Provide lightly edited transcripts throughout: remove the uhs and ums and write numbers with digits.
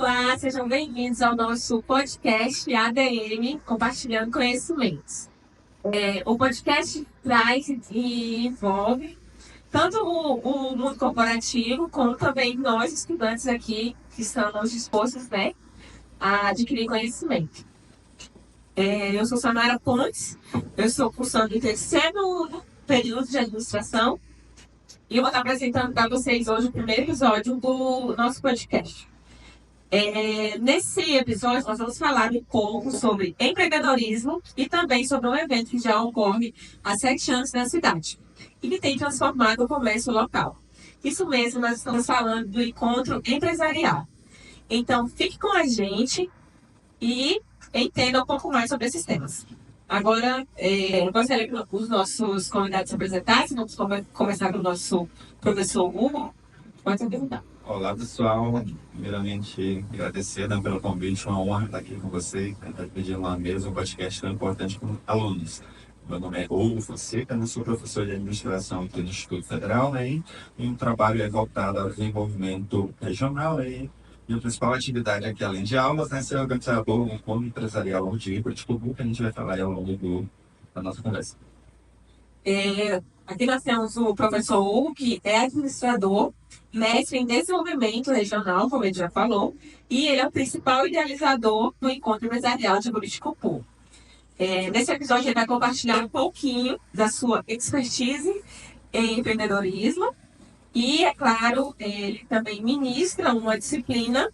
Olá, sejam bem-vindos ao nosso podcast ADM, Compartilhando Conhecimentos. O podcast traz e envolve tanto o mundo corporativo, como também nós, estudantes aqui, que estamos dispostos, né, a adquirir conhecimento. Eu sou Samara Pontes, eu estou cursando o terceiro período de administração e eu vou estar apresentando para vocês hoje o primeiro episódio do nosso podcast. Nesse episódio, nós vamos falar um pouco sobre empreendedorismo e também sobre um evento que já ocorre há 7 anos na cidade e que tem transformado o comércio local. Isso mesmo, nós estamos falando do encontro empresarial. Então, fique com a gente e entenda um pouco mais sobre esses temas. Agora, eu gostaria que os nossos convidados se apresentassem. Vamos começar com o nosso professor Hugo. Pode perguntar. Olá, pessoal. Primeiramente, agradecer pelo convite. Uma honra estar aqui com vocês, dividindo uma mesa, um podcast tão importante com alunos. Meu nome é Hugo Fonseca, eu sou professor de administração aqui no Instituto Federal, né, e um trabalho voltado ao desenvolvimento regional. E a principal atividade aqui, além de aulas, é ser organizador um encontro empresarial de Ibiriticupu, que a gente vai falar ao longo da nossa conversa. Aqui nós temos o professor Hugo, que é administrador, mestre em desenvolvimento regional, como ele já falou, e ele é o principal idealizador do encontro empresarial de Ibiriticupu. Nesse episódio, ele vai compartilhar um pouquinho da sua expertise em empreendedorismo e, é claro, ele também ministra uma disciplina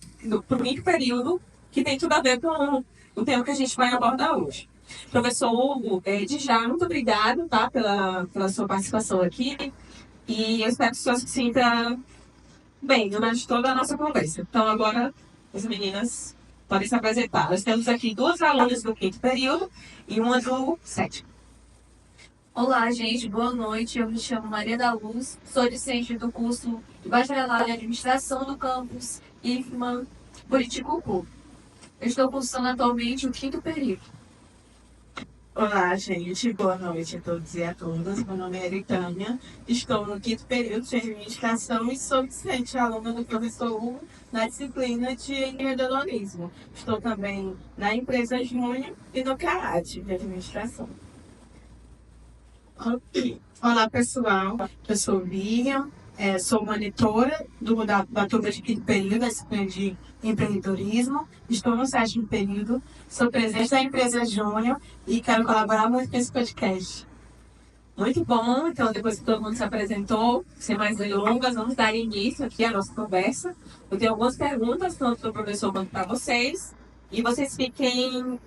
para o quinto período que tem tudo a ver com o tema que a gente vai abordar hoje. Professor Hugo, de já, muito obrigado, tá, pela sua participação aqui. E eu espero que o senhor se sinta bem durante toda a nossa conversa. Então, agora, as meninas podem se apresentar. Nós temos aqui 2 alunas do quinto período e uma do sétimo. Olá, gente. Boa noite. Eu me chamo Maria da Luz. Sou discente do curso de Bacharelado em Administração do campus IFMA Buriticupu. Eu estou cursando atualmente o quinto período. Olá, gente. Boa noite a todos e a todas. Meu nome é Eritânia. Estou no quinto período de administração e sou discente aluna do professor Hugo na disciplina de empreendedorismo. Estou também na empresa Júnior e no CAAT de administração. Olá, pessoal. Eu sou Miriam, sou monitora da turma de quinto período, da disciplina de empreendedorismo. Estou no 7º período, sou presidente da empresa Júnior e quero colaborar muito com esse podcast. Muito bom. Então, depois que todo mundo se apresentou, sem mais delongas, vamos dar início aqui à nossa conversa. Eu tenho algumas perguntas, tanto para o professor quanto para vocês. E vocês fiquem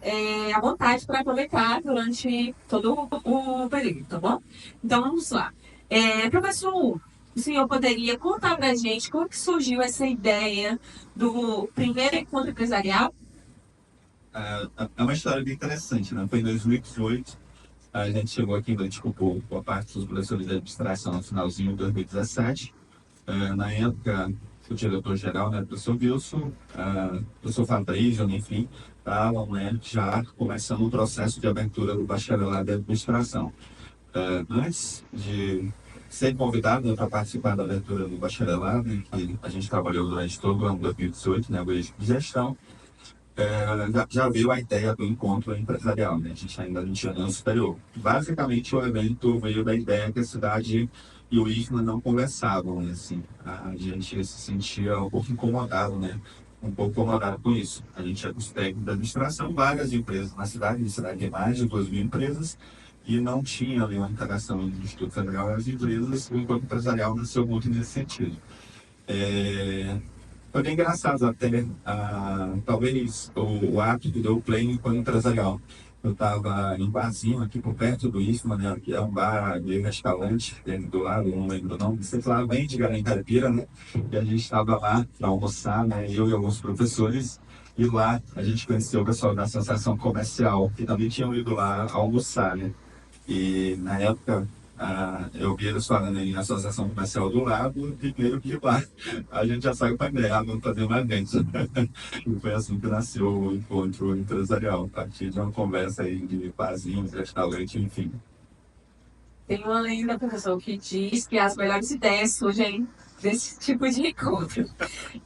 à vontade para aproveitar durante todo o período, tá bom? Então, vamos lá. Professor, o senhor poderia contar para a gente como que surgiu essa ideia do primeiro encontro empresarial? É uma história bem interessante, né? Foi em 2018, a gente chegou aqui em Ibiriticupu com a parte dos professores de administração no finalzinho de 2017. Na época, o diretor-geral, né, o professor Wilson, o professor Fabrício, enfim, estavam, né, já começando o processo de abertura do bacharelado de administração. Antes de ser convidado para participar da abertura do bacharelado, que a gente trabalhou durante todo o ano de 2018, né, o eixo de gestão, já veio a ideia do encontro empresarial, né? A gente ainda não tinha ano superior. Basicamente, o evento veio da ideia que a cidade e o IFMA não conversavam, né? Assim, a gente se sentia um pouco incomodado, né? Um pouco incomodado com isso. A gente tinha os técnicos da administração, várias empresas na cidade, de mais de 2.000 empresas, e não tinha ali uma interação do Instituto Federal e as empresas. O encontro empresarial nasceu muito nesse sentido. Foi bem engraçado até, talvez o ato que deu o play no encontro empresarial. Eu estava em um barzinho aqui por perto do IFMA, né, que é um bar meio restaurante, dentro do lado, não lembro o nome, sei lá, bem de Garim Caipira, né? E a gente estava lá para almoçar, né, eu e alguns professores, e lá a gente conheceu o pessoal da Associação Comercial, que também tinham ido lá almoçar, né? E na época, eu vi eles falando em Associação Comercial do lado, e primeiro que lá a gente já saiu para a ideia, vamos fazer uma evento. E foi assim que nasceu o encontro empresarial, a partir de uma conversa aí de barzinhos, restaurante, enfim. Tem uma lenda, professor, que diz que as melhores ideias surgem desse tipo de encontro.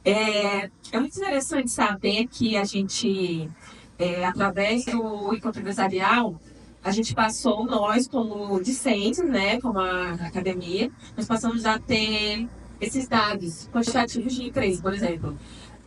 É muito interessante saber que a gente, através do encontro empresarial, a gente passou, nós como discentes, né, como a academia, nós passamos a ter esses dados quantitativos de empresas, por exemplo.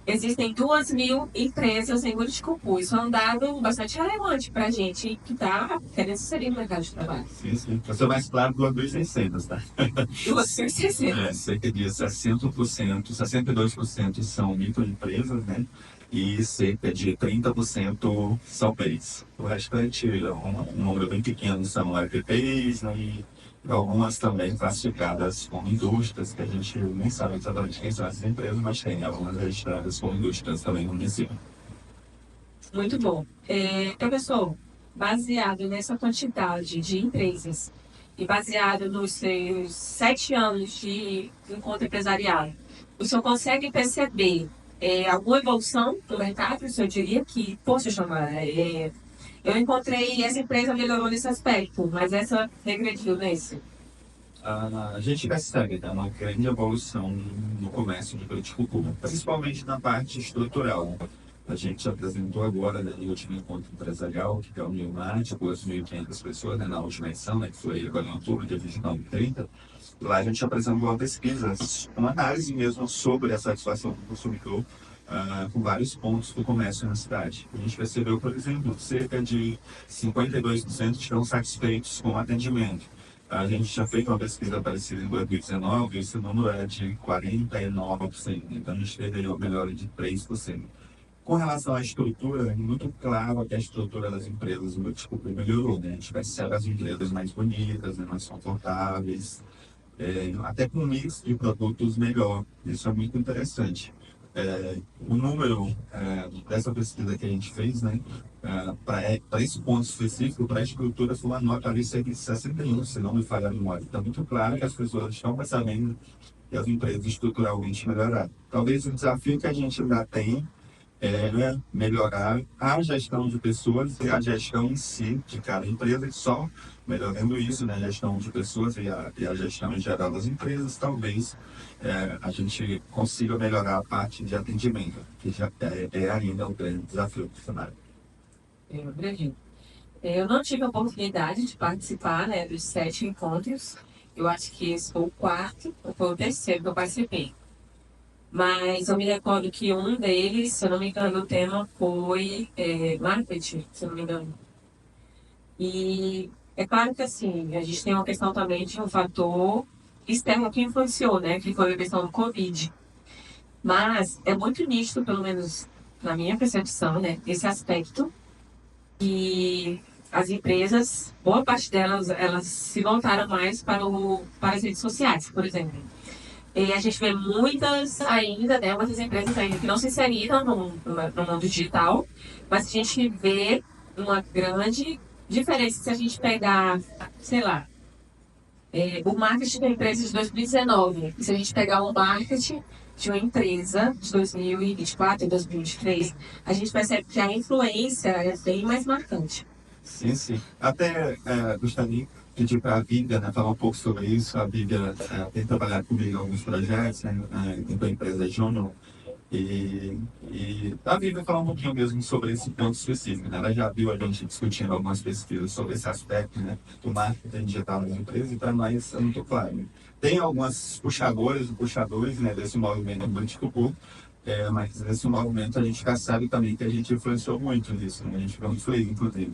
Existem 2.000 empresas em Buriticupu. Isso é um dado bastante relevante para a gente que está querendo se inserir no mercado de trabalho. Sim. Para ser mais claro, 2.600, tá? 2.600. Cerca de 60%, 62% são microempresas, né? E cerca de 30% são PEIs. O restante, um número bem pequeno, são EPPs, né? E algumas também classificadas como indústrias, que a gente nem sabe exatamente quem são essas empresas, mas tem algumas registradas como indústrias também no município. Muito bom. Professor, baseado nessa quantidade de empresas e baseado nos seus 7 anos de encontro empresarial, o senhor consegue perceber alguma evolução no mercado? O senhor diria que, poxa, Chamara, eu encontrei essa empresa melhorou nesse aspecto, mas essa regrediu nesse. A gente percebe, né, uma grande evolução no comércio de Buriticupu, principalmente na parte estrutural. A gente apresentou agora, né, no último encontro empresarial, que é o Nilmart, com 2.500 pessoas, né, na última edição, né, que foi agora em outubro, dia 29 e 30. Lá a gente apresentou uma pesquisa, uma análise mesmo sobre a satisfação do consumidor, com vários pontos do comércio na cidade. A gente percebeu, por exemplo, cerca de 52% estão satisfeitos com o atendimento. A gente já fez uma pesquisa parecida em 2019 e esse número era de 49%, então a gente teve uma melhora de 3%. Com relação à estrutura, é muito claro que a estrutura das empresas melhorou, né? A gente percebe as empresas mais bonitas, né, mais confortáveis, até com um mix de produtos melhor. Isso é muito interessante. O número dessa pesquisa que a gente fez, né, para esse ponto específico, para a estrutura, foi uma nota ali de 61, se não me falha a memória. Está muito claro que as pessoas estão percebendo que as empresas estruturalmente melhoraram. Talvez o desafio que a gente ainda tem né, melhorar a gestão de pessoas e a gestão em si de cada empresa, e só melhorando isso, né, a gestão de pessoas e a gestão em geral das empresas, talvez a gente consiga melhorar a parte de atendimento, que já é ainda um grande desafio do cenário. Eu acredito. Eu não tive a oportunidade de participar, né, dos 7 encontros. Eu acho que esse foi o 4º, ou foi o 3º que eu participei. Mas eu me recordo que um deles, se eu não me engano, o tema foi marketing, se eu não me engano. E é claro que assim, a gente tem uma questão também de um fator externo que influenciou, né? Que foi a questão do Covid. Mas é muito nítido, pelo menos na minha percepção, né? Esse aspecto que as empresas, boa parte delas, elas se voltaram mais para as redes sociais, por exemplo. E a gente vê muitas ainda, né, muitas empresas ainda que não se inseriram no mundo digital, mas a gente vê uma grande diferença se a gente pegar, sei lá, o marketing da empresa de 2019, e se a gente pegar o marketing de uma empresa de 2024 e 2023, a gente percebe que a influência é bem mais marcante. Sim. Até gostaria de pedir para a Bíblia, né, falar um pouco sobre isso. A Bíblia tem trabalhado comigo em alguns projetos, né, com a empresa Juno. E a Bíblia falar um pouquinho mesmo sobre esse ponto específico, né? Ela já viu a gente discutindo algumas pesquisas sobre esse aspecto, né, do marketing digital nas empresas, e para nós é muito claro, né? Tem algumas puxadores, né, desse movimento em Buriticupu, mas nesse movimento a gente já sabe também que a gente influenciou muito nisso, né? A gente foi muito feliz, inclusive.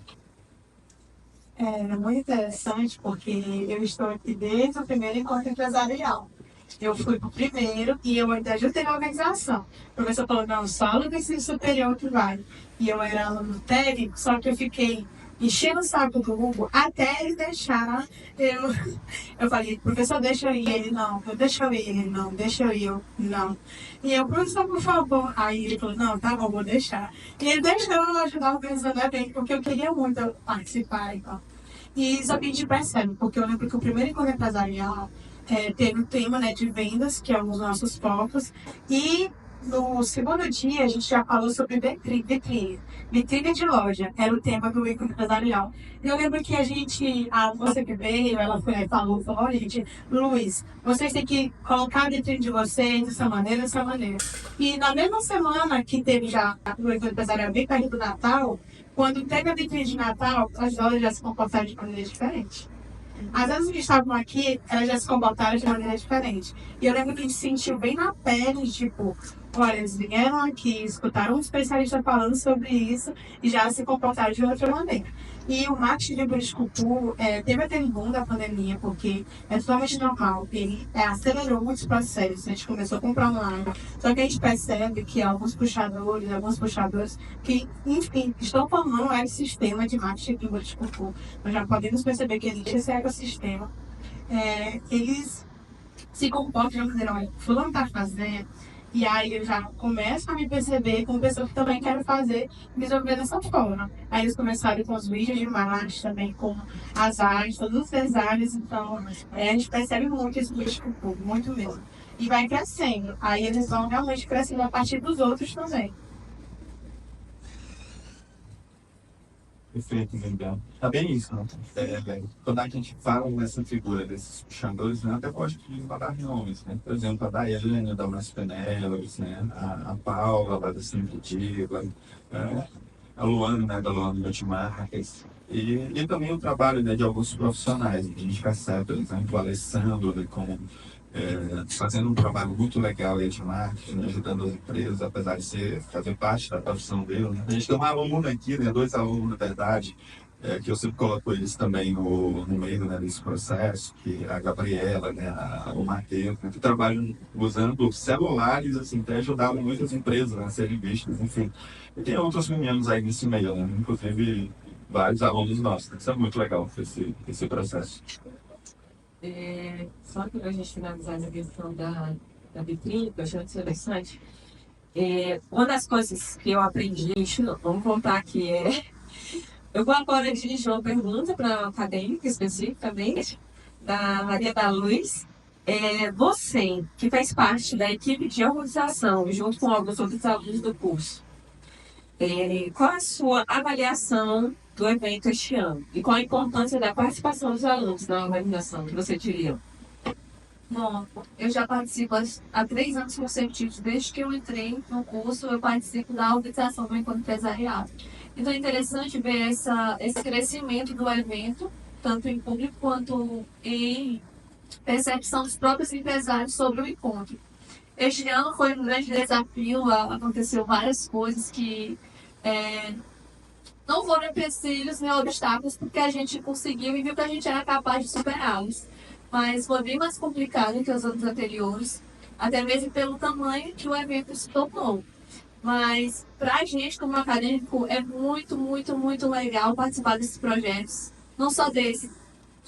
É muito interessante porque eu estou aqui desde o primeiro encontro empresarial. Eu fui pro primeiro e eu ainda ajudei na organização. O professor falou, não, só aluno do ensino superior que vai. E eu era aluno técnico, só que eu fiquei enchendo o saco do Hugo até ele deixar. Eu falei, professor, deixa eu ir. Ele, não, deixa eu ir. Ele, não, deixa eu ir. Eu, não. E eu, professor, por favor. Aí ele falou, não, tá bom, vou deixar. E ele deixou eu ajudar a organizando o evento, porque eu queria muito participar. Então. E isso a gente percebe, porque eu lembro que o primeiro encontro empresarial teve um tema, né, de vendas, que é um dos nossos focos, e no segundo dia, a gente já falou sobre vitrine. Vitrine de loja era o tema do Encontro Empresarial. E eu lembro que a moça que veio, ela falou, olha, gente, Luiz, vocês têm que colocar a vitrine de vocês dessa maneira, dessa maneira. E na mesma semana que teve já o Encontro Empresarial bem perto do Natal, quando teve a vitrine de Natal, as lojas já se comportaram de maneira diferente. As vezes que estavam aqui, elas já se comportaram de maneira diferente. E eu lembro que a gente sentiu bem na pele, tipo, olha, eles vieram aqui, escutaram um especialista falando sobre isso e já se comportaram de outra maneira. E o marketing de político público teve aquele boom da pandemia, porque é totalmente normal. Ele acelerou muitos processos. A gente começou a comprar online. Só que a gente percebe que alguns puxadores, que, enfim, estão formando um ecossistema de marketing de político público. Nós já podemos perceber que existe esse ecossistema. Eles se comportam de uma maneira, olha, fulano está fazendo. E aí eu já começo a me perceber como pessoa que também quero fazer, me desenvolver dessa forma. Aí eles começaram com os vídeos de marketing também, com as artes, todos os designs. Então, a gente percebe muito esse político público, muito mesmo. E vai crescendo. Aí eles vão realmente crescendo a partir dos outros também. Perfeito, Miguel. Tá bem isso, né? Quando a gente fala nessa figura desses puxadores, né, até pode dar nomes, né? Por exemplo, a Daiane da Unas Penelas, né? A Paula lá da Cinco Diva, a Luana, né, da Luana Multimarcas. E também o trabalho, né, de alguns profissionais, a gente percebe, por exemplo, o Alessandro, né, fazendo um trabalho muito legal aí de marketing, ajudando as empresas, apesar de fazer parte da profissão dele. Né? A gente tem um aluno aqui, né, 2 alunos, na verdade, que eu sempre coloco eles também no meio, né, desse processo, que é a Gabriela, né, o Matheus, né, que trabalham usando celulares assim, para ajudar muitas empresas, né, a serem vistas, enfim. E tem outros meninos aí nesse meio, né, inclusive vários alunos nossos. Né? Isso é muito legal, esse processo. Só para a gente finalizar a questão da vitrine, que eu achei muito interessante, uma das coisas que eu aprendi, vamos contar aqui, eu vou agora dirigir uma pergunta para a acadêmica especificamente, da Maria da Luz. Você, que faz parte da equipe de organização, junto com alguns outros alunos do curso, qual a sua avaliação do evento este ano? E qual a importância da participação dos alunos na organização, que você diria? Bom, eu já participo há 3 anos consecutivos. Desde que eu entrei no curso, eu participo da organização do Encontro Empresarial. Então é interessante ver esse crescimento do evento, tanto em público quanto em percepção dos próprios empresários sobre o encontro. Este ano foi um grande desafio, aconteceu várias coisas que não foram empecilhos nem obstáculos, porque a gente conseguiu e viu que a gente era capaz de superá-los. Mas foi bem mais complicado que os anos anteriores, até mesmo pelo tamanho que o evento se tornou. Mas, para a gente, como acadêmico, é muito, muito, muito legal participar desses projetos. Não só desse,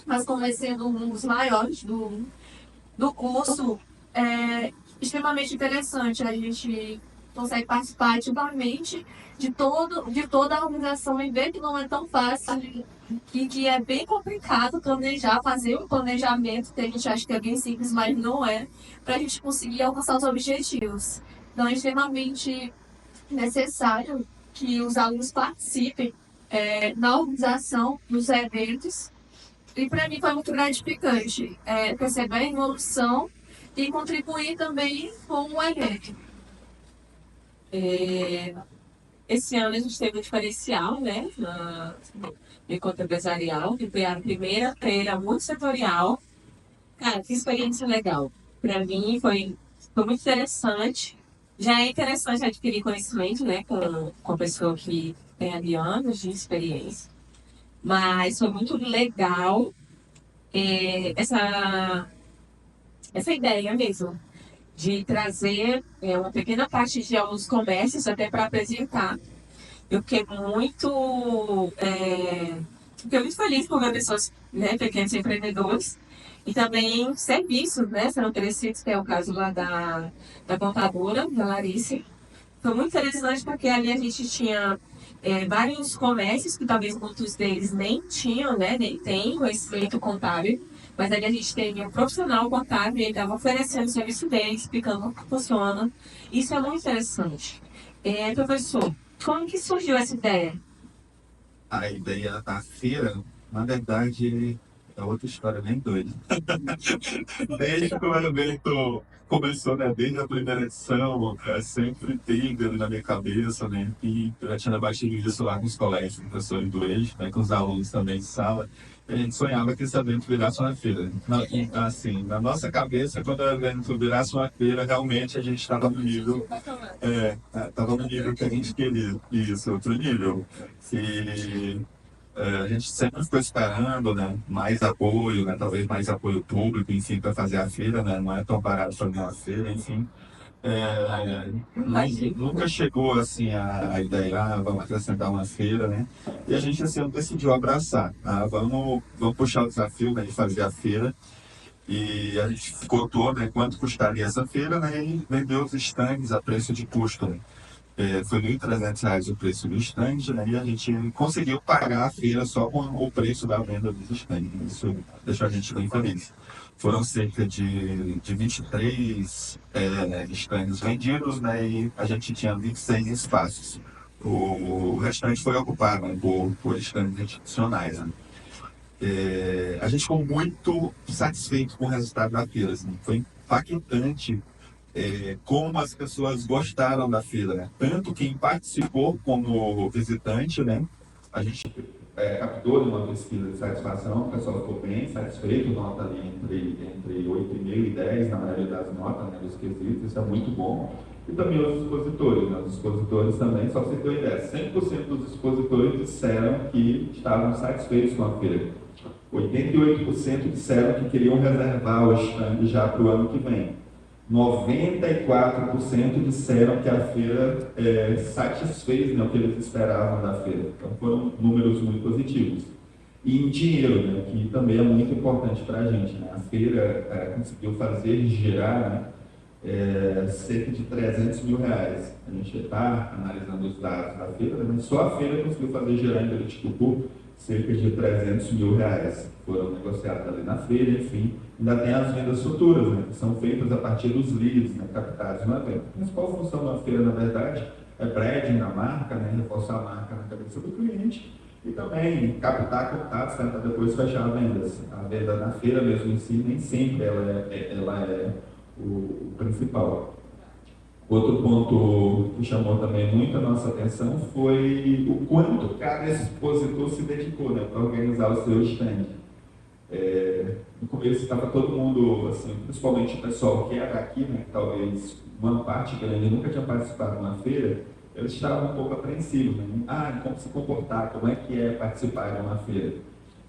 mas como sendo um dos maiores do curso. É extremamente interessante. A gente consegue participar ativamente de toda a organização e ver que não é tão fácil, que é bem complicado planejar, fazer um planejamento, que a gente acha que é bem simples, mas não é, para a gente conseguir alcançar os objetivos. Então, é extremamente necessário que os alunos participem na organização dos eventos. E para mim foi muito gratificante perceber a evolução e contribuir também com o evento. Esse ano a gente teve um diferencial, né, no encontro empresarial, que foi a primeira feira multissetorial. Cara, que experiência legal. Para mim foi muito interessante. Já é interessante adquirir conhecimento, né, com a pessoa que tem ali anos de experiência. Mas foi muito legal essa ideia mesmo de trazer uma pequena parte de alguns comércios até para apresentar. Eu fiquei muito feliz por ver pessoas, né, pequenos empreendedores e também serviços, né, sendo oferecidos, que é o caso lá da contadora, da Larissa. Foi muito interessante porque ali a gente tinha vários comércios que talvez muitos deles nem tinham, né, nem têm conhecimento contábil, Mas aí a gente tem um profissional contábil e ele estava oferecendo o serviço dele, explicando como que funciona. Isso é muito interessante. Professor, como que surgiu essa ideia? A ideia da feira, na verdade, é outra história bem doida. Desde que o evento começou, né? Desde a primeira edição, sempre teve ali na minha cabeça, né? E eu já tinha debatido isso lá com os colegas, professores do eixo, né? Com os alunos também de sala. E a gente sonhava que esse evento virasse uma feira. E, assim, na nossa cabeça, quando o evento virasse uma feira, realmente a gente estava no nível, estava no nível que a gente queria. Isso, outro nível. E a gente sempre ficou esperando, né, mais apoio, né, talvez mais apoio público, enfim, para fazer a feira, né, não é tão barato fazer uma feira, enfim. Nunca chegou assim a ideia, vamos acrescentar uma feira, né? E a gente assim decidiu abraçar, vamos puxar o desafio, né, de fazer a feira. E a gente cotou, né, quanto custaria essa feira, né, e vendeu os estandes a preço de custo, né? Foi R$ 1.300 o preço do stand, né? E a gente conseguiu pagar a feira só com o preço da venda dos stands. Isso deixou a gente bem feliz. Foram cerca de 23 stands vendidos, né? E a gente tinha 26 espaços. O restante foi ocupado, né, por stands institucionais, né? A gente ficou muito satisfeito com o resultado da feira. Assim. Foi impactante como as pessoas gostaram da feira, né? Tanto quem participou como visitante, né? A gente captou uma pesquisa de satisfação, o pessoal ficou bem satisfeito, nota ali entre 8,5 e 10 na maioria das notas, né, dos quesitos, isso é muito bom. E também os expositores, né? Os expositores também, só para você ter uma ideia, 100% dos expositores disseram que estavam satisfeitos com a feira. 88% disseram que queriam reservar o stand já para o ano que vem. 94% disseram que a feira satisfez, né, o que eles esperavam da feira. Então foram números muito positivos. E em dinheiro, né, que também é muito importante para a gente. Né? A feira conseguiu fazer girar, né, cerca de R$ 300 mil. A gente está analisando os dados da feira, mas só a feira conseguiu fazer girar em Buriticupu cerca de R$ 300 mil. Foram negociados ali na feira, enfim. Ainda tem as vendas futuras, né, que são feitas a partir dos leads, né, captados no evento. A principal função da feira, na verdade, é branding da marca, né, reforçar a marca na cabeça do cliente e também captar contatos, né, para depois fechar vendas. A venda na feira mesmo em si, nem sempre ela é o principal. Outro ponto que chamou também muito a nossa atenção foi o quanto cada expositor se dedicou, né, para organizar o seu stand. No começo estava todo mundo, assim, principalmente o pessoal que era daqui, né, que talvez uma parte grande nunca tinha participado de uma feira, eles estavam um pouco apreensivos, né? Como se comportar, como é que é participar de uma feira.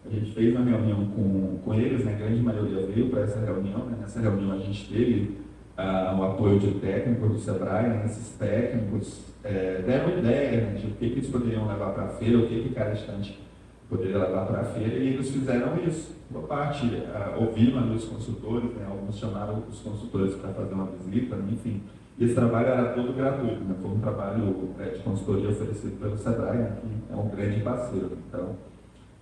A gente fez uma reunião com eles, né, a grande maioria veio para essa reunião, né? Nessa reunião a gente teve o apoio de técnicos do Sebrae, né? Esses técnicos deram ideia, né, de o que eles poderiam levar para a feira, o que cada estante poderia levar para a feira, e eles fizeram isso. Boa parte ouviram ali os consultores, né? Alguns chamaram os consultores para fazer uma visita, né? Enfim. E esse trabalho era todo gratuito, né? Foi um trabalho de consultoria oferecido pelo Sebrae, né? Que é um grande parceiro. Então,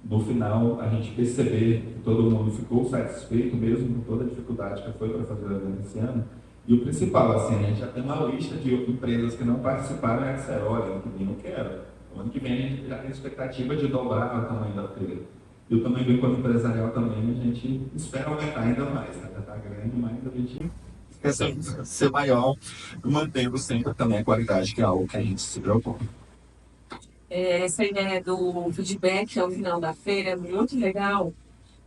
no final, a gente perceber que todo mundo ficou satisfeito, mesmo com toda a dificuldade que foi para fazer o evento esse ano. E o principal, assim, a gente já tem uma lista de empresas que não participaram e disseram, olha, ano que vem eu quero. O ano que vem a gente já tem expectativa de dobrar o tamanho da feira. E o tamanho do encontro empresarial também a gente espera aumentar ainda mais, né? Já está grande, mas a gente quer ser maior, mantendo sempre também a qualidade, que é algo que a gente se preocupa. Essa ideia do feedback ao final da feira é muito legal,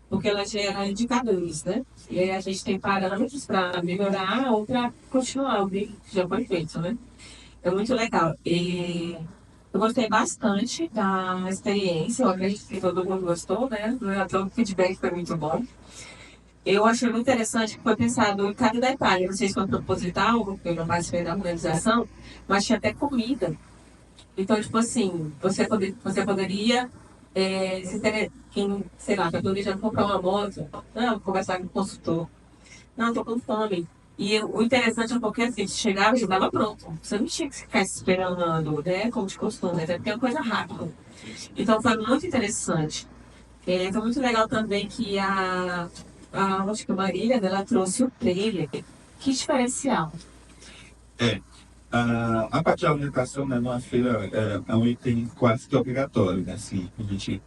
porque ela gera indicadores, né? E aí a gente tem parâmetros para melhorar ou para continuar o que já foi feito, né? É muito legal. E eu gostei bastante da experiência, eu acredito que todo mundo gostou, né? O feedback foi muito bom. Eu achei muito interessante que foi pensado em cada detalhe. Não sei se foi proposital, porque eu não participei da organização, mas tinha até comida. Então, tipo assim, você poderia, quem, sei lá, está planejando comprar uma moto, não, vou conversar com o consultor. Não, estou com fome. E o interessante é porque assim, você chegava e já estava pronto. Você não tinha que ficar esperando, né, como de costume, até porque é uma coisa rápida. Então, foi muito interessante. Foi muito legal também que a Ótica Marília, né, ela trouxe o trailer. Que diferencial. A parte de alimentação, né, numa feira é um item quase que obrigatório, né? Assim, a gente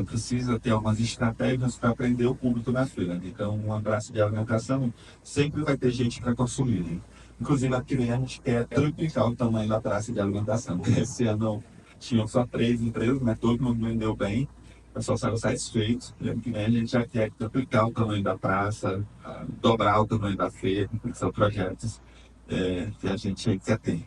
precisa ter algumas estratégias para aprender o público na feira, né? Então, uma praça de alimentação sempre vai ter gente para consumir, né? Inclusive, aqui a gente quer triplicar o tamanho da praça de alimentação. Esse ano tinham só 3 empresas, né? Todo mundo vendeu bem, o pessoal saiu satisfeito. E ano que vem a gente já quer triplicar o tamanho da praça, dobrar o tamanho da feira, que são projetos que a gente quer ter.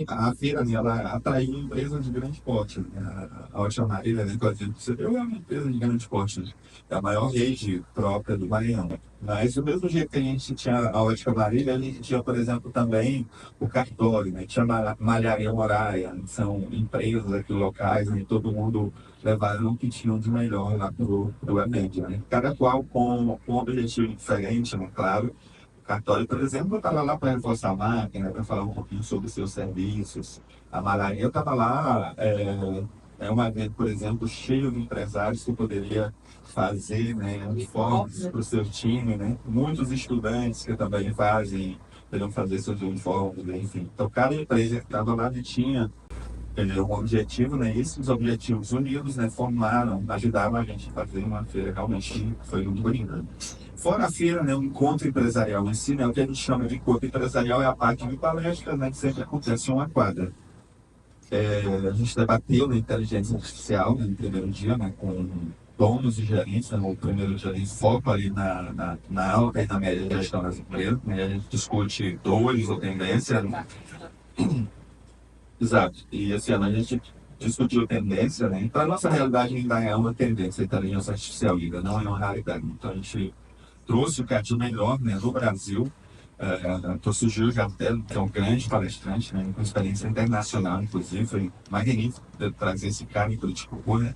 A feira, né, ela atraiu empresas de grande porte, né? A Ótica Marília, né, que a gente percebeu, é uma empresa de grande porte, né? É a maior rede própria do Maranhão. Mas do mesmo jeito que a gente tinha a Ótica Marília, a gente tinha, por exemplo, também o cartório, né? Tinha a Malharia Moraia, né? São empresas aqui locais, né? Todo mundo levaram o que tinham de melhor lá pro evento, né? Cada qual com um objetivo diferente, né? Claro. Cartório, por exemplo, estava lá para reforçar a máquina, para falar um pouquinho sobre os seus serviços. A Malaria estava lá, um evento, por exemplo, cheio de empresários que poderia fazer, né, uniformes para o seu time, né? Muitos estudantes que também poderiam fazer seus uniformes, né? Enfim. Então, cada empresa que estava lá tinha um objetivo, né? Esses objetivos unidos, né, ajudaram a gente a fazer uma feira realmente foi muito bonita. Fora a feira, né, o encontro empresarial em si, né, o que a gente chama de encontro empresarial é a parte de palestra, né, que sempre acontece em uma quadra. A gente debateu na inteligência artificial, né, no primeiro dia, né, com donos e gerentes, né, o primeiro gerente foco ali na alta e na média gestão das empresas, né, a gente discute dores ou tendências, né? Exato. E esse ano a gente discutiu tendência, né? Para a nossa realidade ainda é uma tendência, a inteligência artificial ainda não é uma realidade. Então a gente trouxe o que é de melhor, né, do Brasil. Trouxe o Gil Jardel, que é um grande palestrante, né, com experiência internacional, inclusive. Foi magnífico trazer esse cara em Curitiba, né?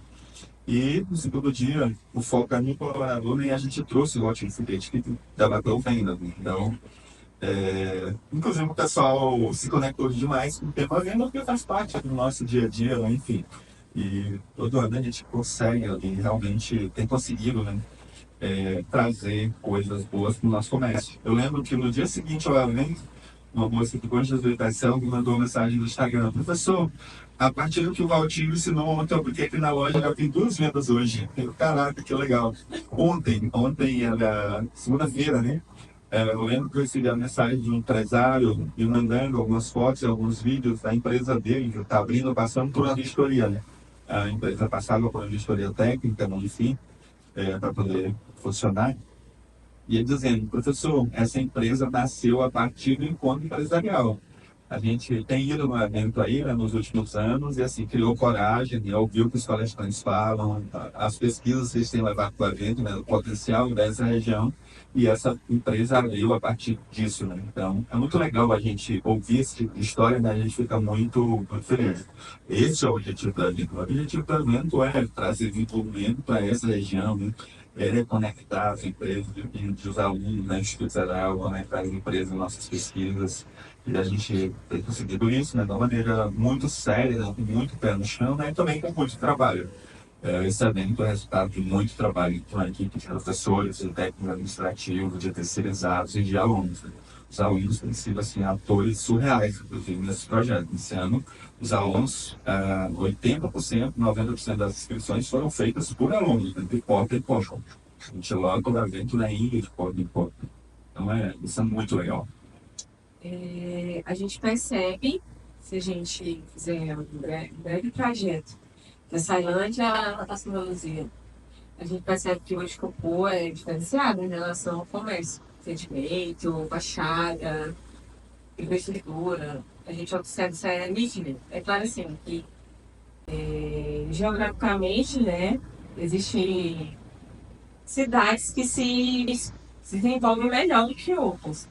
E no segundo dia, o foco é no colaborador, né, e a gente trouxe o Ótimo Foguete, que debateu venda, né? Então, inclusive o pessoal se conectou demais com o tema venda, porque faz parte do nosso dia a dia, né? Enfim. E todo ano a gente consegue, e realmente tem conseguido, né, trazer coisas boas para o nosso comércio. Eu lembro que no dia seguinte ao evento, uma moça que gosta de educação me mandou uma mensagem no Instagram: professor, a partir do que o Valtinho ensinou ontem, eu porque aqui na loja já tem 2 vendas hoje. Eu, caraca, que legal. Ontem era segunda-feira, né? Eu lembro que eu recebi a mensagem de um empresário me mandando algumas fotos e alguns vídeos da empresa dele, que está abrindo, passando por uma vistoria, né? A empresa passava por uma vistoria técnica, enfim, para poder funcionar. E ele dizendo: professor, essa empresa nasceu a partir do encontro empresarial. A gente tem ido no evento aí, né, nos últimos anos e assim criou coragem, né, ouviu o que os palestrantes falam, as pesquisas que eles têm levado para o evento, né, o potencial dessa região, e essa empresa abriu a partir disso, né? Então é muito legal a gente ouvir esse tipo de história, né? A gente fica muito feliz. Esse é o objetivo do evento. O objetivo do evento é trazer desenvolvimento para essa região, né? Reconectar as empresas e os alunos da Instituto Federal, conectar as empresas em nossas pesquisas. E a gente tem conseguido isso, né, de uma maneira muito séria, né, com muito pé no chão, né, e também com muito trabalho. Esse evento é resultado de muito trabalho de uma equipe de professores, de técnicos administrativos, de terceirizados e de alunos, né. Os alunos têm sido assim, atores surreais, inclusive, nesse projeto. Esse ano, os alunos, 80%, 90% das inscrições foram feitas por alunos, né, de porta em porta. A gente logo o evento na ilha de porta em porta. Então, isso é muito legal. A gente percebe, se a gente fizer um breve trajeto da Sailândia à Santa Luzia, a gente percebe que hoje o Copô é diferenciado em relação ao comércio, atendimento, fachada, infraestrutura. A gente observa isso nítido. É claro assim que geograficamente, né, existem cidades que se desenvolvem melhor do que outras.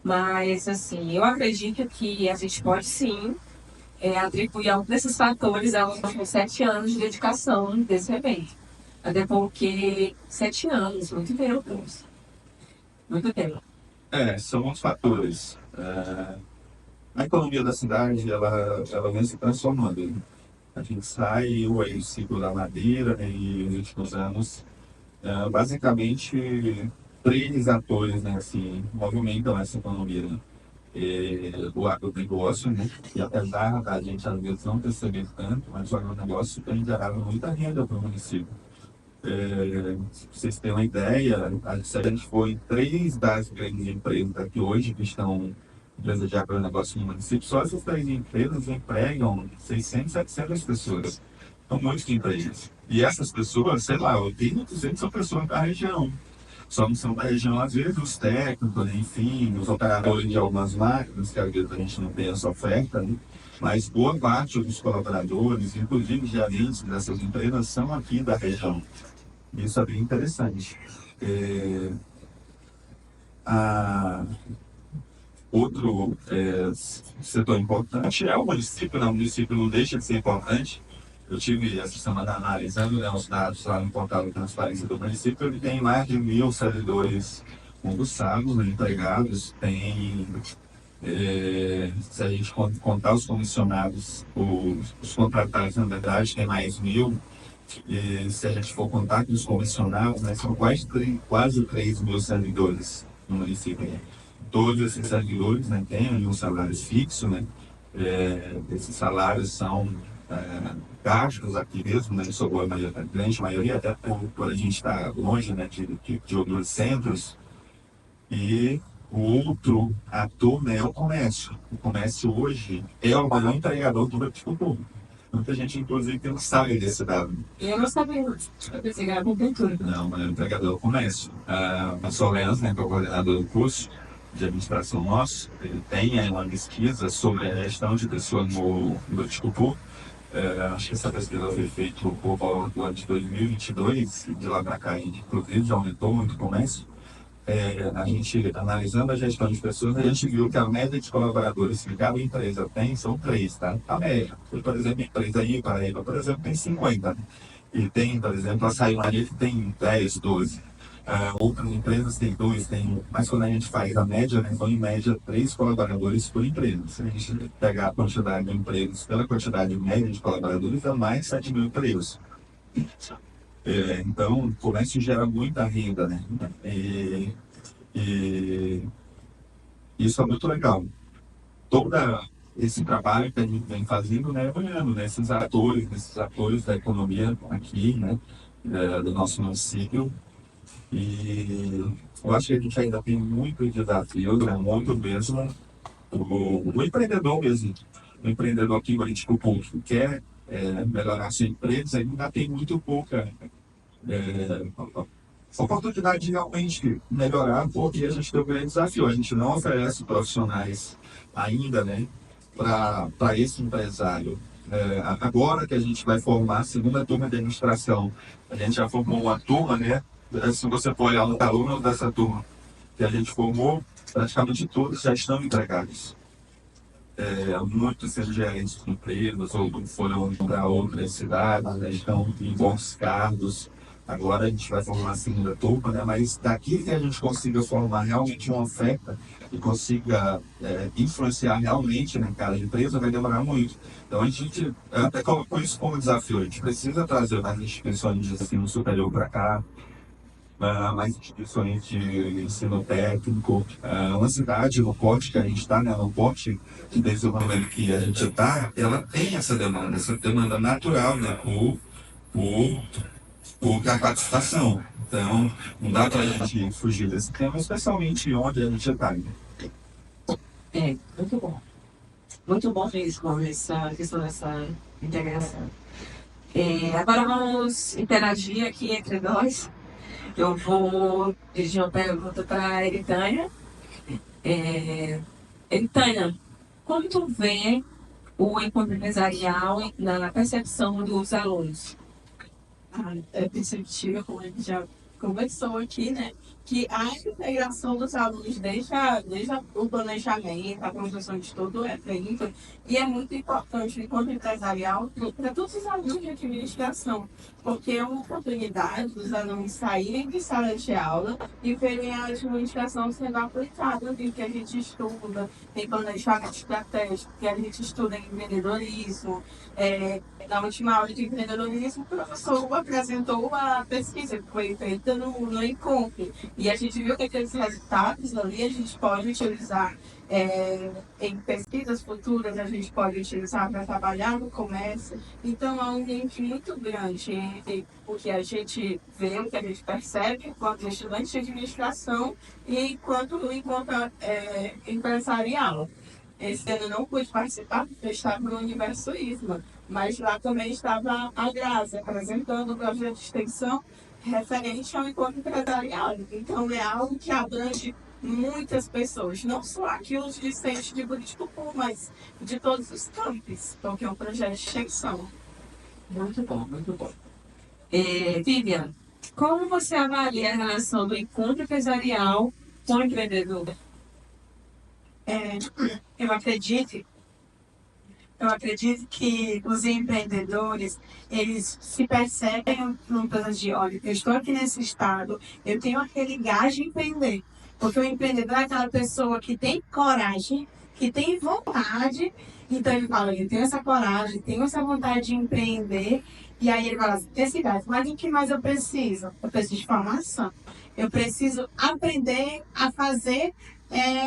Mas, assim, eu acredito que a gente pode sim atribuir algum desses fatores aos 7 anos de dedicação desse evento. Até porque 7 anos, muito tempo. Muito tempo. São os fatores. A economia da cidade, ela vem se transformando. A gente sai o ciclo da madeira, né, e nos últimos anos basicamente, três atores, né, assim, movimentam essa economia, né? O agronegócio, né? E apesar da gente às vezes não perceber tanto, mas o agronegócio tem gerado muita renda para o município. Pra vocês terem uma ideia, se a gente for em três das grandes empresas aqui hoje, que estão empresas de agronegócio no município, só essas três empresas empregam 600, 700 pessoas. São muitos empregos. E essas pessoas, sei lá, 80% são pessoas da região. Só não são da região, às vezes, os técnicos, enfim, os operadores de algumas máquinas, que às vezes a gente não tem essa oferta, né? Mas boa parte dos colaboradores, inclusive gerentes dessas empresas, são aqui da região. Isso é bem interessante. Outro setor importante é o município, né? O município não deixa de ser importante. Eu tive essa semana analisando, né, os dados lá no portal de transparência do município. Ele tem mais de 1.000 servidores concursados, né, empregados. Tem, se a gente contar os comissionados, os contratados, na verdade, tem mais 1.000. E se a gente for contar que os comissionados, né, são quase 3.000 servidores no município. Né? Todos esses servidores, né, têm um salário fixo, né? Esses salários são gastos aqui mesmo, né, sob a grande maioria, até por a gente estar longe, né, de outros centros. E o outro ator, né, é o comércio. O comércio hoje é o maior empregador do agricultor. Muita gente, inclusive, não sabe desse dado. Eu não sabia, eu pensei que era prefeitura. Não, mas o empregador do comércio. A Solenz, né, que é o coordenador do curso de administração nosso, ele tem aí uma pesquisa sobre a gestão de pessoas no agricultor. Acho que essa pesquisa foi feita por volta do ano de 2022, e de lá para cá, inclusive, já aumentou muito o comércio. A gente, analisando a gestão de pessoas, a gente viu que a média de colaboradores que cada empresa tem são 3, tá? A média. Por exemplo, a empresa aí, Paraíba, por exemplo, tem 50. Né? E tem, por exemplo, a Açaí que tem 10, 12. Outras empresas têm 2, tem 1. Mas quando a gente faz a média, né, são em média 3 colaboradores por empresa. Se a gente pegar a quantidade de empregos pela quantidade média de colaboradores, é mais de 7.000 empregos. Então, o comércio gera muita renda, né? E isso é muito legal. Todo esse trabalho que a gente vem fazendo, né, olhando, né, esses atores da economia aqui, né, do nosso município. E eu acho que a gente ainda tem muito desafio, né, muito mesmo. O empreendedor mesmo, o empreendedor aqui, o que quer melhorar sua empresa, ainda tem muito pouca oportunidade de realmente melhorar, porque a gente tem um grande desafio. A gente não oferece profissionais ainda, né, para esse empresário. Agora que a gente vai formar a segunda turma de administração, a gente já formou uma turma, né? Se você for olhar os alunos dessa turma que a gente formou, praticamente todos já estão empregados. Muitos sendo gerentes de empresas ou foram para outras cidades, né, estão em bons cargos. Agora a gente vai formar a segunda turma, né? Mas daqui que a gente consiga formar realmente uma oferta e consiga influenciar realmente na cada empresa, vai demorar muito. Então a gente até colocou isso como desafio. A gente precisa trazer mais instituições de ensino superior para cá, mais instituições de ensino técnico. Uma cidade no porte que a gente está, né, no porte de desenvolvimento que a gente está, ela tem essa demanda natural, né, por capacitação. Então, não dá para a gente fugir desse tema, especialmente onde a gente está. Muito bom. Muito bom mesmo essa questão dessa integração. Agora vamos interagir aqui entre nós. Eu vou dirigir uma pergunta para a Eritânia. Eritânia, como tu vê o encontro empresarial na percepção dos alunos? É perceptível, como a gente já conversou aqui, né? Que a integração dos alunos desde o planejamento, a construção de todo o evento, e é muito importante enquanto empresarial para todos os alunos de administração, porque é uma oportunidade dos alunos saírem de sala de aula e verem a administração sendo aplicada, em que a gente estuda em planejamento estratégico, que a gente estuda em empreendedorismo. Na última aula de empreendedorismo, o professor apresentou uma pesquisa que foi feita feita no encontro. E a gente viu que aqueles resultados ali a gente pode utilizar em pesquisas futuras, a gente pode utilizar para trabalhar no comércio. Então, há um link muito grande entre o que a gente vê, o que a gente percebe enquanto estudante de administração e enquanto empresarial. Esse ano eu não pude participar porque eu estava no Universo ISMA, mas lá também estava a Grazi apresentando o projeto de extensão referente ao encontro empresarial. Então é algo que abrange muitas pessoas, não só aqui os discentes de Buriticupu, mas de todos os campos, porque é um projeto de extensão. Muito bom, muito bom. Vivian, como você avalia a relação do encontro empresarial com o empreendedor? Eu acredito que os empreendedores, eles se percebem num plano de, olha, eu estou aqui nesse estado, eu tenho aquele gás de empreender. Porque o empreendedor é aquela pessoa que tem coragem, que tem vontade, então ele fala, eu tenho essa coragem, tenho essa vontade de empreender, e aí ele fala assim, esse gás, mas o que mais eu preciso? Eu preciso de formação. Eu preciso aprender a fazer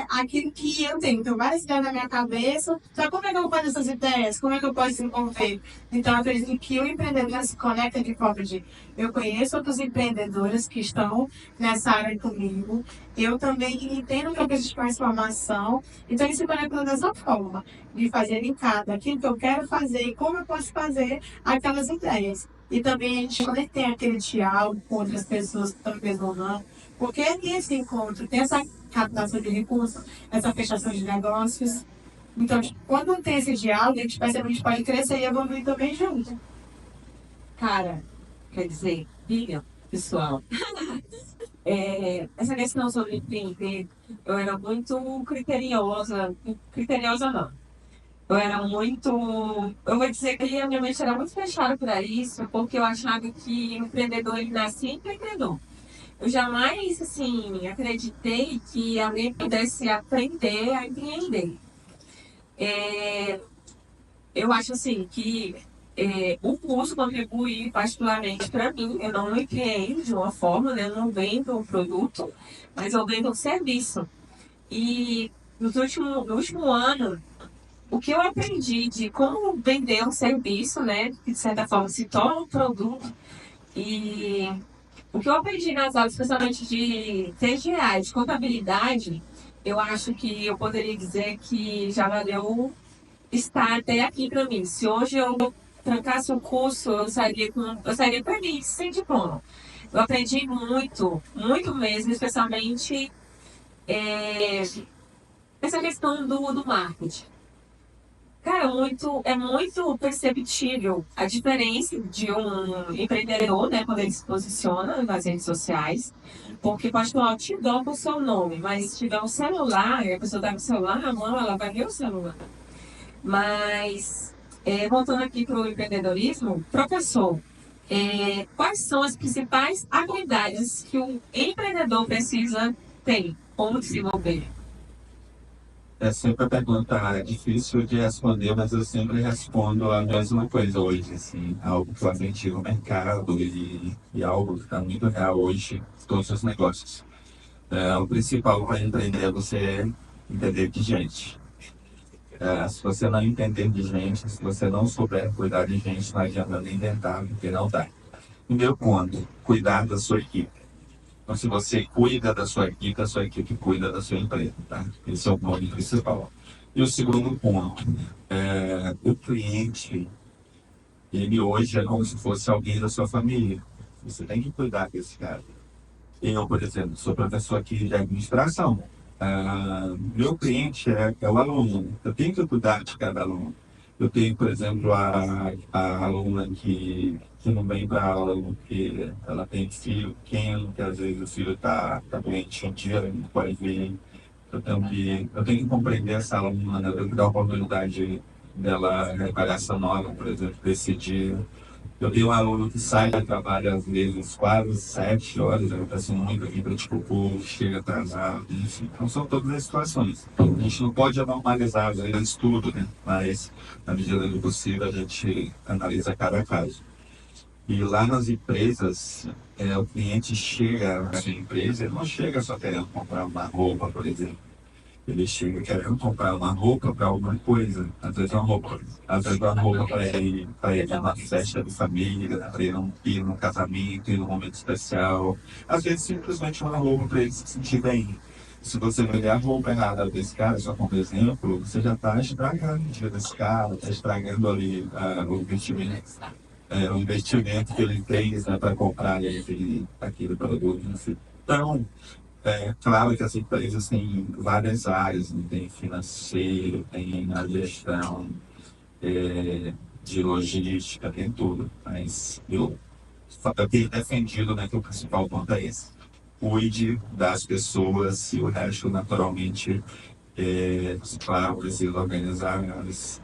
aquilo que eu tenho. Então, várias ideias na minha cabeça. Só como é que eu vou fazer essas ideias? Como é que eu posso desenvolver? Então, eu acredito que o empreendedor se conecta de forma de... Eu conheço outros empreendedores que estão nessa área comigo. Eu também entendo que eu preciso de mais formação. Então, eles se conectam dessa forma. De fazer linkado aquilo que eu quero fazer e como eu posso fazer aquelas ideias. E também a gente, quando a gente tem aquele diálogo com outras pessoas que estão no mesmo ramo, porque esse encontro tem essa captação de recursos, essa fechação de negócios. Então, quando tem esse diálogo, a gente percebe que a gente pode crescer e evoluir também junto. Cara, quer dizer, Vivian, pessoal, essa questão sobre empreender, eu era muito criteriosa não. Eu vou dizer que a minha mente era muito fechada para isso, porque eu achava que o empreendedor, ele nascia empreendedor. Eu jamais, assim, acreditei que alguém pudesse aprender a empreender. Eu acho, assim, que o curso contribui particularmente para mim. Eu não empreendo de uma forma, né? Eu não vendo o produto, mas eu vendo o serviço. E no último ano, o que eu aprendi de como vender um serviço, né? Que de certa forma se torna um produto. E o que eu aprendi nas aulas, especialmente de TGA, de contabilidade, eu acho que eu poderia dizer que já valeu estar até aqui para mim. Se hoje eu trancasse o curso, eu sairia para mim sem diploma. Eu aprendi muito, muito mesmo, especialmente essa questão do marketing. Cara, é muito perceptível a diferença de um empreendedor, né, quando ele se posiciona nas redes sociais, porque pode ter um outdoor com o seu nome, mas se tiver um celular, e a pessoa está com o celular na mão, ela vai ver o celular. Mas, voltando aqui para o empreendedorismo, professor, quais são as principais habilidades que o empreendedor precisa ter? Como desenvolver? É sempre a pergunta difícil de responder, mas eu sempre respondo a mesma coisa hoje, assim, algo que eu aprendi no mercado e algo que está muito real hoje em todos os negócios. O principal para empreender é você entender de gente. Se você não entender de gente, se você não souber cuidar de gente, não adianta nem tentar, porque não dá. Primeiro ponto, cuidar da sua equipe. Então, se você cuida da sua equipe cuida da sua empresa, tá? Esse é o ponto principal. E o segundo ponto, o cliente, ele hoje é como se fosse alguém da sua família. Você tem que cuidar desse cara. Eu, por exemplo, sou professor aqui de administração. Meu cliente é o aluno. Eu tenho que cuidar de cada aluno. Eu tenho, por exemplo, a aluna que não vem para aula porque ela tem filho pequeno, que às vezes o filho está doente um dia, não pode vir. Eu tenho que compreender essa aluna, né? Eu tenho que dar a oportunidade dela reparar essa nova, por exemplo, desse dia. Eu tenho um aluno que sai do trabalho às vezes quase 7 horas, eu peço muito aqui para tipo, chega atrasado, enfim. Então são todas as situações. A gente não pode normalizar às vezes tudo, né? Mas na medida do possível a gente analisa cada caso. E lá nas empresas, o cliente chega na minha empresa, ele não chega só querendo comprar uma roupa, por exemplo. Ele chega querendo comprar uma roupa para alguma coisa. Às vezes uma roupa para ir numa festa de família, para ir num casamento, ir num momento especial. Às vezes simplesmente uma roupa para ele se sentir bem. Se você olhar a roupa errada desse cara, só como exemplo, você já está estragando o dia desse cara, está estragando ali o investimento que ele fez, né, para comprar aquele produto. Enfim. Então, claro que as empresas têm várias áreas, né? Tem financeiro, tem a gestão de logística, tem tudo. Mas eu tenho defendido, né, que o principal ponto é esse. Cuide das pessoas e o resto, naturalmente, claro, precisa organizar, mas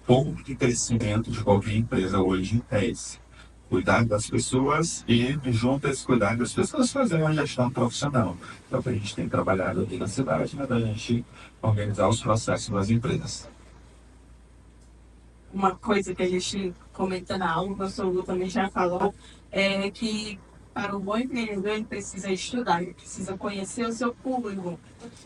ponto de crescimento de qualquer empresa hoje é esse. Cuidar das pessoas e, junto a esse cuidar das pessoas, fazer uma gestão profissional. Então, a gente tem trabalhado aqui na cidade, né, da gente organizar os processos das empresas. Uma coisa que a gente comenta na aula, o professor Lu também já falou, é que para o bom empreendedor ele precisa estudar, ele precisa conhecer o seu público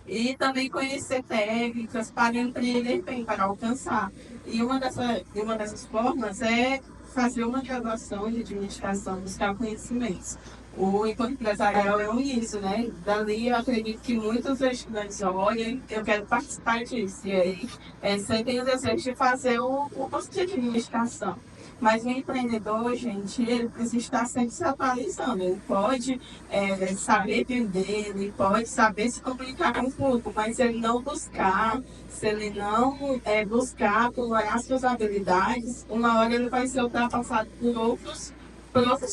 e também conhecer técnicas para empreender bem, para alcançar. E uma dessas formas é fazer uma graduação de administração, buscar conhecimentos. O encontro empresarial é isso, né? Dali eu acredito que muitos estudantes olham, eu quero participar disso. E aí, sempre o desejo de fazer o curso de administração. Mas o empreendedor, gente, ele precisa estar sempre se atualizando. Ele pode saber vender, ele pode saber se comunicar com o público, mas se ele não buscar, se ele não buscar aprimorar suas habilidades, uma hora ele vai ser ultrapassado por outros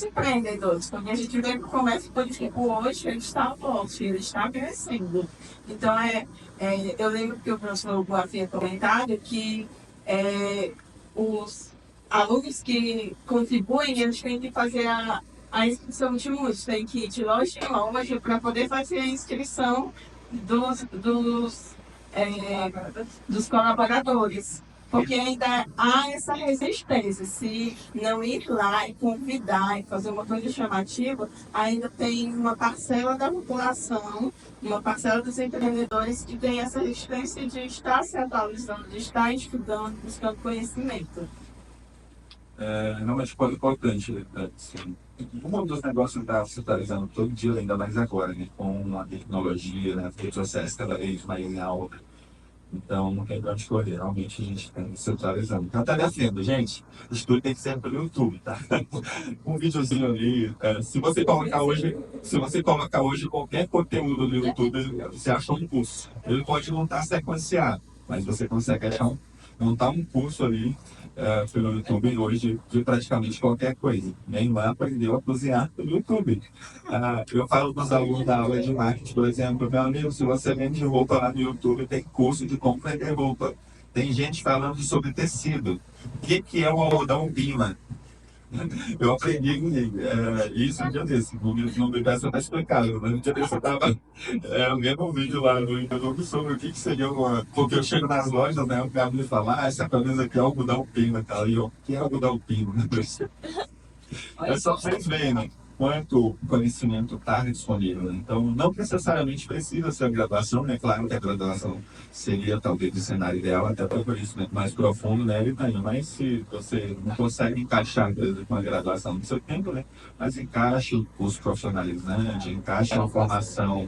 empreendedores. Porque a gente vê que o comércio político hoje ele está forte, ele está crescendo. Então, eu lembro que o professor Hugo havia comentado que os alunos que contribuem, eles têm que fazer a inscrição de muitos, tem que ir de loja em loja para poder fazer a inscrição dos colaboradores. Porque ainda há essa resistência. Se não ir lá e convidar e fazer uma coisa chamativa, ainda tem uma parcela da população, uma parcela dos empreendedores que tem essa resistência de estar se atualizando, de estar estudando, buscando conhecimento. Realmente foi importante, né? Assim, um dos negócios está se atualizando todo dia, ainda mais agora, né? Com a tecnologia, né? As redes sociais cada vez mais em alta. Então, não tem pra onde correr. Realmente a gente tem que se atualizando. Então, tá defendo, gente. Isso tudo tem que ser pelo YouTube, tá? Um videozinho ali. Se você colocar hoje qualquer conteúdo no YouTube, você acha um curso. Ele pode não estar sequenciado, mas você consegue montar um curso ali pelo YouTube hoje de praticamente qualquer coisa. Minha irmã aprendeu a cozinhar pelo YouTube. Eu falo para os alunos da aula de marketing, por exemplo, meu amigo, se você vende roupa lá no YouTube, tem curso de como vender roupa. Tem gente falando sobre tecido. O que é o algodão Pima? Eu aprendi isso um dia desse. No universo está explicado. Mas um dia desse eu estava vendo um vídeo lá no YouTube sobre o que seria uma. Porque eu chego nas lojas, né? O cara me fala, essa camisa aqui é algodão Pima. E eu, o que é algodão Pima? É só vocês verem, né? Quanto o conhecimento está disponível. Então, não necessariamente precisa ser a graduação, né? Claro que a graduação seria talvez o cenário ideal, até para o conhecimento mais profundo, né? Mas se você não consegue encaixar, por exemplo, uma graduação no seu tempo, né? Mas encaixe o curso profissionalizante, encaixe uma formação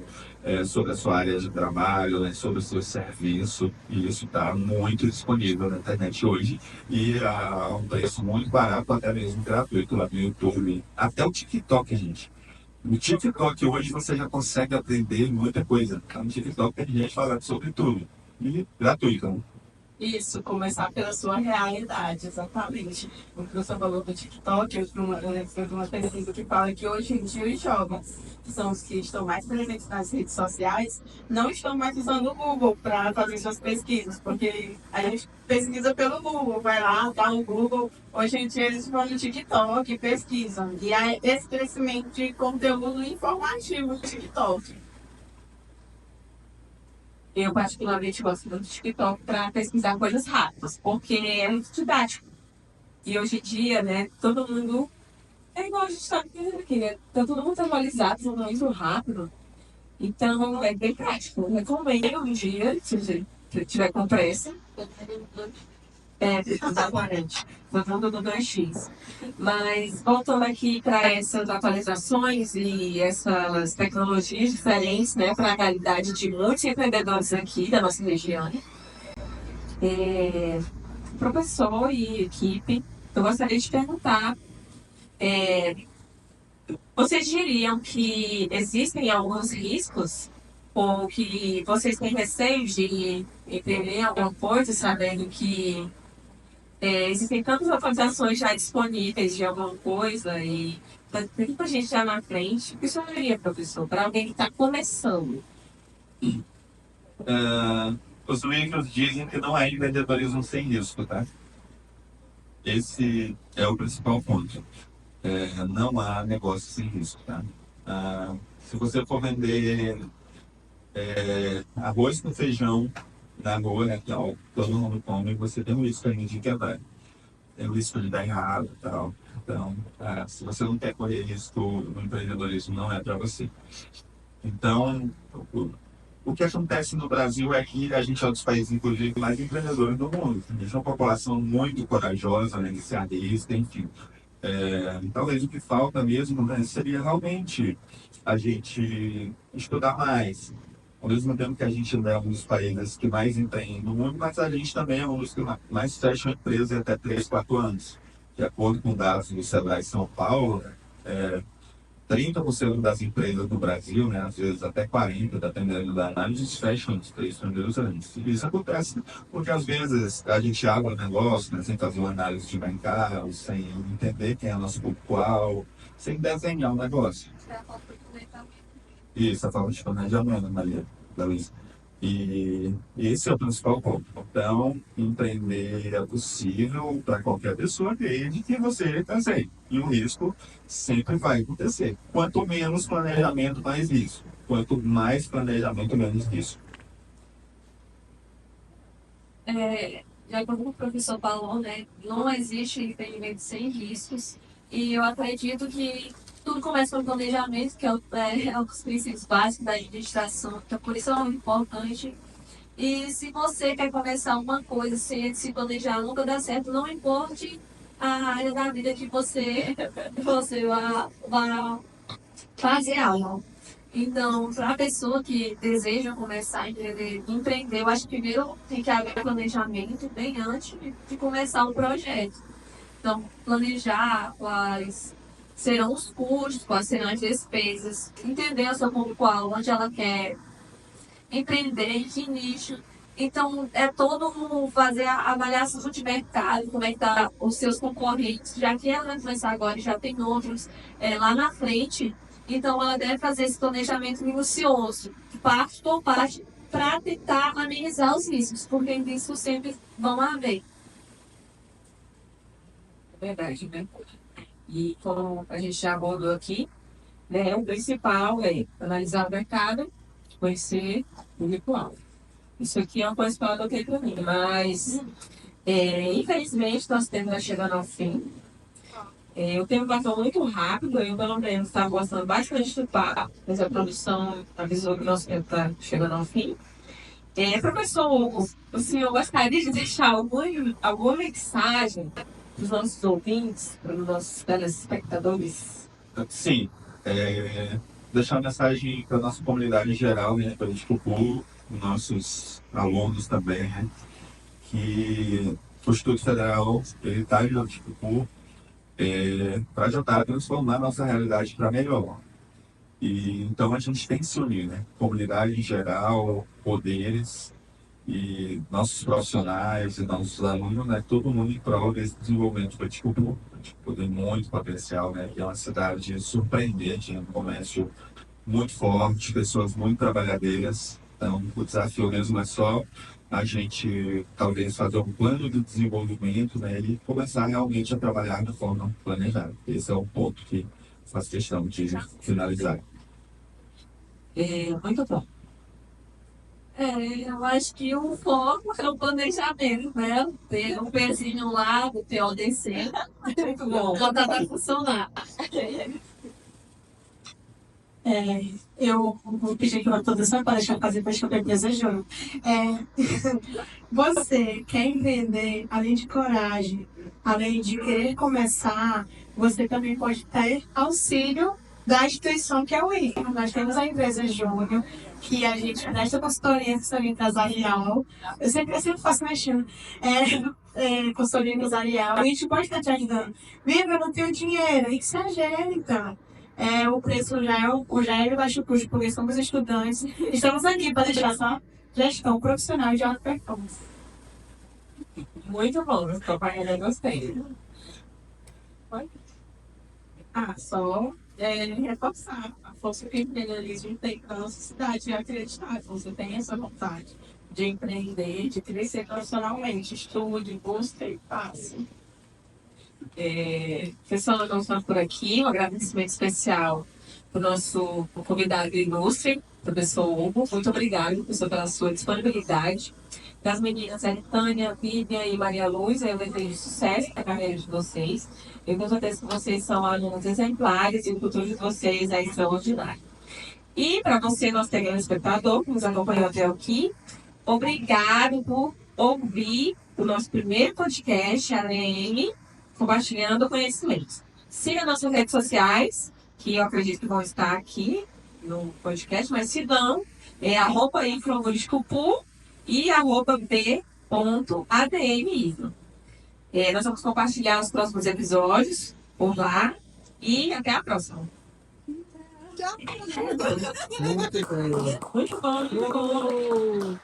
sobre a sua área de trabalho, né? Sobre o seu serviço, e isso está muito disponível na internet hoje e a um preço muito barato, até mesmo gratuito lá no YouTube, até o TikTok, gente. No TikTok hoje você já consegue aprender muita coisa. No TikTok tem gente falando sobre tudo e gratuito. Né? Isso, começar pela sua realidade, exatamente. O que você falou do TikTok, eu vi uma pesquisa que fala que hoje em dia os jovens, que são os que estão mais presentes nas redes sociais, não estão mais usando o Google para fazer suas pesquisas, porque a gente pesquisa pelo Google, vai lá, tá no Google, hoje em dia eles vão no TikTok e pesquisam. E há esse crescimento de conteúdo informativo no TikTok. Eu, particularmente, gosto muito do TikTok para pesquisar coisas rápidas, porque é muito didático. E hoje em dia, né, todo mundo É igual a gente está vendo aqui, né? Tá tudo muito atualizado, tudo muito rápido. Então, é bem prático. Eu recomendo um dia, se você tiver com pressa. Exatamente. Fazendo do 2x. Mas, voltando aqui para essas atualizações e essas tecnologias diferentes, né, para a realidade de muitos empreendedores aqui da nossa região, professor e equipe, eu gostaria de perguntar, vocês diriam que existem alguns riscos ou que vocês têm receio de empreender alguma coisa, sabendo que existem tantas atualizações já disponíveis de alguma coisa e tem muita gente já na frente? O que você diria, professor, para alguém que está começando? Os livros dizem que não há empreendedorismo sem risco, tá? Esse é o principal ponto. Não há negócio sem risco, tá? Se você for vender arroz com feijão na rua, né, tal, todo mundo come, você tem um risco ainda de quebrar. Tem um risco de dar errado e tal. Então, se você não quer correr risco, o empreendedorismo não é para você. Então, o que acontece no Brasil é que a gente é um dos países, inclusive, mais empreendedores do mundo. A gente é uma população muito corajosa, né, inicialista, enfim. Talvez o que falta mesmo, né, seria realmente a gente estudar mais. Ao mesmo tempo que a gente é um dos países que mais empreende no mundo, mas a gente também é um dos que mais fecham empresas em até 3, 4 anos. De acordo com dados do Sebrae São Paulo, 30% das empresas no Brasil, né, às vezes até 40%, dependendo da análise, fecham nos 3 primeiros anos. E isso acontece porque, às vezes, a gente abre o negócio, né, sem fazer uma análise de mercado, sem entender quem é o nosso público-alvo, sem desenhar o negócio. Isso, a falta de planejamento, Maria da Luísa. E esse é o principal ponto. Então, empreender é possível para qualquer pessoa, desde que você desenhe. E o risco sempre vai acontecer. Quanto menos planejamento, mais risco. Quanto mais planejamento, menos risco. Já como o professor falou, né, não existe empreendimento sem riscos. E eu acredito que tudo começa com planejamento, que é um dos princípios básicos da administração. Então, por isso é muito importante. E se você quer começar uma coisa sem se planejar, nunca dá certo, não importe a área da vida que você vai fazer algo. Então, para a pessoa que deseja começar a empreender, eu acho que primeiro tem que haver planejamento bem antes de começar o projeto. Então, planejar quais serão os custos, quais serão as despesas, entender a sua público-alvo, onde ela quer empreender, em que nicho. Então, é todo fazer a avaliação de mercado, como é que tá os seus concorrentes, já que ela vai começar agora e já tem outros lá na frente. Então, ela deve fazer esse planejamento minucioso, parte por parte, para tentar amenizar os riscos, porque riscos sempre vão haver. Verdade, né? E como a gente já abordou aqui, né, o principal é analisar o mercado, conhecer o público-alvo. Isso aqui é uma coisa que eu adotei para mim, mas infelizmente nosso tempo está chegando ao fim. O tempo passou muito rápido, eu pelo menos estava gostando bastante do papo, mas a produção avisou que nosso tempo está chegando ao fim. Professor Hugo, o senhor gostaria de deixar alguma mensagem para os nossos ouvintes, para os nossos telespectadores? Sim. Deixar uma mensagem para a nossa comunidade em geral, né, para os nossos alunos também, né, que o Instituto Federal está em Anticupu para ajudar a transformar a nossa realidade para melhor. E então a gente tem que se unir, né? Comunidade em geral, poderes e nossos profissionais e nossos alunos, né? Todo mundo em prol desse desenvolvimento do Anticupu. Anticupu tem muito potencial, né? Que é uma cidade surpreendente, um comércio muito forte, pessoas muito trabalhadeiras. Então, o desafio mesmo é só a gente talvez fazer um plano de desenvolvimento, né, e começar realmente a trabalhar de forma planejada. Esse é o ponto que faço questão de finalizar. Muito bom. Eu acho que o foco é o planejamento, né? Ter um pezinho lá do TODC, Muito bom. botar para funcionar. Eu vou pedir aqui uma introdução para deixar fazer para escrever desejando. Você quer empreender, além de coragem, além de querer começar, você também pode ter auxílio da instituição que é o ICA. Nós temos a empresa Júnior, que a gente presta consultoria empresarial. Eu sempre faço mexendo. Consultoria empresarial. A gente pode estar te ajudando. Viva, eu não tenho dinheiro. E que se ajeita. O preço já é baixo custo, porque somos estudantes. Estamos aqui para deixar essa gestão profissional de alta performance. Muito bom, estou eu gostei. Só reforçar a força que o empreendedorismo tem para a nossa cidade e acreditar que você tem essa vontade de empreender, de crescer profissionalmente. Estude, busque e faça. Pessoal, nós vamos ficar por aqui. Um agradecimento especial para o nosso convidado ilustre, professor Hugo. Muito obrigado, professor, pela sua disponibilidade. Das meninas Tânia, Vivian e Maria Luz, eu desejo sucesso na carreira de vocês. Eu tenho certeza que vocês são alunos exemplares e o futuro de vocês é extraordinário. E para você, nosso telespectador, que nos acompanhou até aqui, obrigado por ouvir o nosso primeiro podcast, ADM, compartilhando conhecimentos. Siga nossas redes sociais, que eu acredito que vão estar aqui no podcast, mas se não, @influburiscupu e @b.admismo. Nós vamos compartilhar os próximos episódios por lá e até a próxima. Muito bom. Muito bom.